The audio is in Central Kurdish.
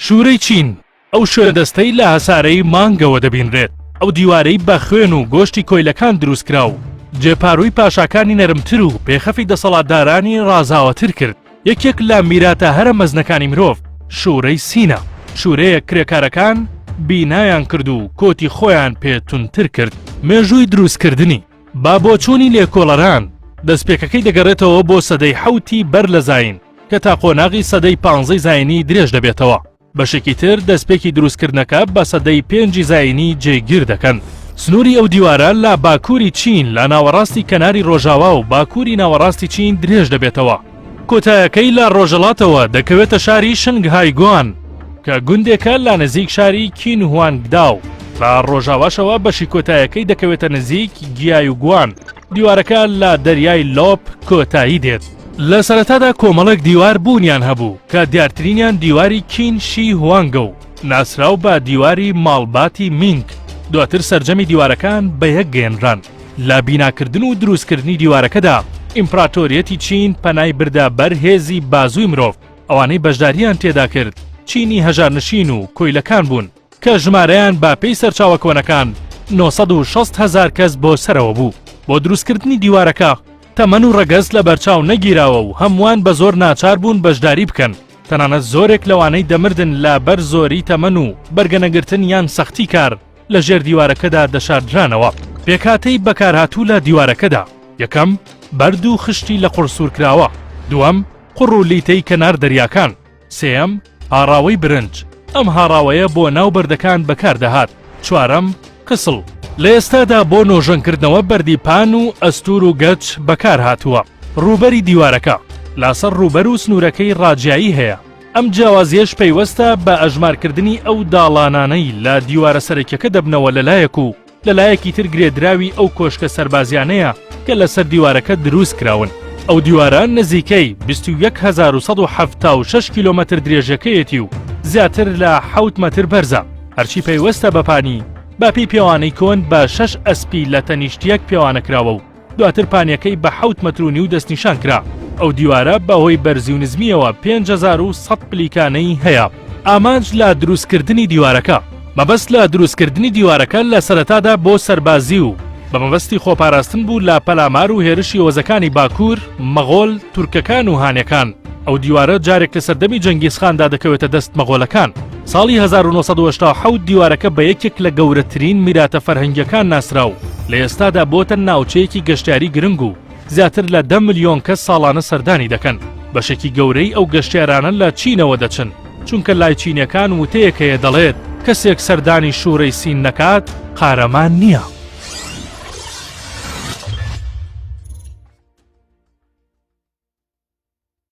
شوورەی چین ئەو شوێنەدەستەی لە هەسارەی مانگەوە دەبینرێت. ئەو دیوارەی بە خوێن و گۆشتی کۆیلەکان دروستکرا و جێپاروی پاشاکانی نەرمتر و پێخەفی دەسەڵاتدارانی ڕازاوەتر کرد. یەکێک لە میراتە هەرە مەزنەکانی مرۆڤ شوورەی سینە. شوورەیە کرێکارەکان بینایان کرد و کۆتی خۆیان پێتونتر کرد. مێژووی دروستکردنی با بۆچوونی لێکۆڵەران دەستپێکەکەی دەگەڕێتەوە بۆ سەدەی حوتی بەر لە زاین کە تا قۆناغی سەدەی 15 زاینی درێژ دەبێتەوە. بەشێکی تر دەستپێکی دروستکردنەکە بە سەدەی 5 زاینی جێگیر دەکەن. سنووری ئەو دیوارە لە باکووری چین لە ناوەڕاستی کەناری ڕۆژاوا و باکووری ناوەڕاستی چین درێژ دەبێتەوە. کۆتایەکەی لە ڕۆژەڵاتەوە دەکەوێتە شاری شنگهایگوان کە گوندێکە لە نزیک شاری کینهوانگداو. لە ڕۆژاواشەوە بەشی کۆتایەکەی دەکەوێتە نزیک گیایوگوان. دیوارەکە لە دەریای لۆپ کۆتایی دێت. لە سەرەتادا کۆمەڵێک دیوار بوونیان هەبوو کە دیارترینیان دیواری کین شی هوانگە و ناسراو بە دیواری ماڵباتی مینگ. دواتر سەرجەمی دیوارەکان بە یەک گەێنران. لە بیناکردن و دروستکردنی دیوارەکەدا ئیمپراتۆریەتی چین پەنای بردا بەر هێزی بازووی مرۆڤ. ئەوانەی بەشداریان تێدا کرد چینی هەژارنشین و کۆیلەکان بوون کە ژمارەیان با پێی سەرچاوە کۆنەکان 960,000 کەس بۆ سەرەوە بوو. بۆ دروستکردنی دیوارەکە تەمەن و ڕەگەز لە بەرچاو نەگیراوە و هەمووان بە زۆر ناچار بوون بەشداری بکەن. تەنانەت زۆرێک لەوانەی دەمردن لە بەر زۆری تەمەن و بەرگەنەگرتن یان سەختی کار لە ژێر دیوارەکەدا دەشاردرانەوە. پێکاتەی بەکارهاتوو لە دیوارەکەدا یەکەم بەرد و خشتی لە قورسور کراوە. دووەم قوڕ و لیتەی کەنار دەریاکان. سێەم هاڕاوەی برنج. ئەم هاڕاوەیە بۆ ناو بەردەکان بەکاردەهات. چوارەم قسڵ. لە ئێستادا بۆ نۆژەنکردنەوە بەردی پان و ئەستور و گەچ بەکار هاتووە. ڕووبەری دیوارەکە لاسەر ڕووبەر و سنوورەکەی ڕاجایی هەیە. ئەم جیاوازیەش پەیوەستە بە ئەژمارکردنی ئەو داڵانانەی لە دیوارە سەرەکیەکە دەبنەوە لەلایەک و لەلایەکی تر گرێدراوی ئەو کۆشکە سەربازیانەیە کە لەسەر دیوارەکە دروست کراون. ئەو دیوارە نزیکەی 21,176 کیلۆمەتر درێژەکەیەتی و زیاتر لە 7 مەتر بەرزە. هەرچی پەیوەستە بەپانی باپی پێوانەی کۆن بە 6 ئەسپی لە تەنیشتیەک پێوانەکراوە و دواتر پانیەکەی بە 7 مەترونی و دەستنیشان کرا. ئەو دیوارە بەهۆی بەرزی و نزمیەوە 5100 پلیکانەی هەیە. ئامانج لە دروستکردنی دیوارەکە. مەبەست لە دروستکردنی دیوارەکە لە سەرەتادا بۆ سەربازی و بە مەبەستی خۆپاراستن بوو لە پەلامار و هێرشی وەزەکانی باکوور، مەغۆڵ، تورکەکان و هانیەکان. ئەو دیوارە جارێک لە سەردەمی جەنگیزخاندا دەکەوێتە دەست مەغۆڵەکان. ساڵی 1970 دیوارەکە بە یەکێک لە گەورەترین میراتە فەرهەنگیەکان ناسراو. لە ئێستادا بۆتە ناوچەیەکی گەشتیاری گرنگ و زیاتر لە 10 ملیۆن کەس ساڵانە سەردانی دەکەن. بەشێکی گەورەی ئەو گەشتیارانە لە چینەوە دەچن چونکە لای چینیەکان وتەیەک هەیە دەڵێت کەسێک سەردانی شوورەی سین نەکات قارەمان نییە.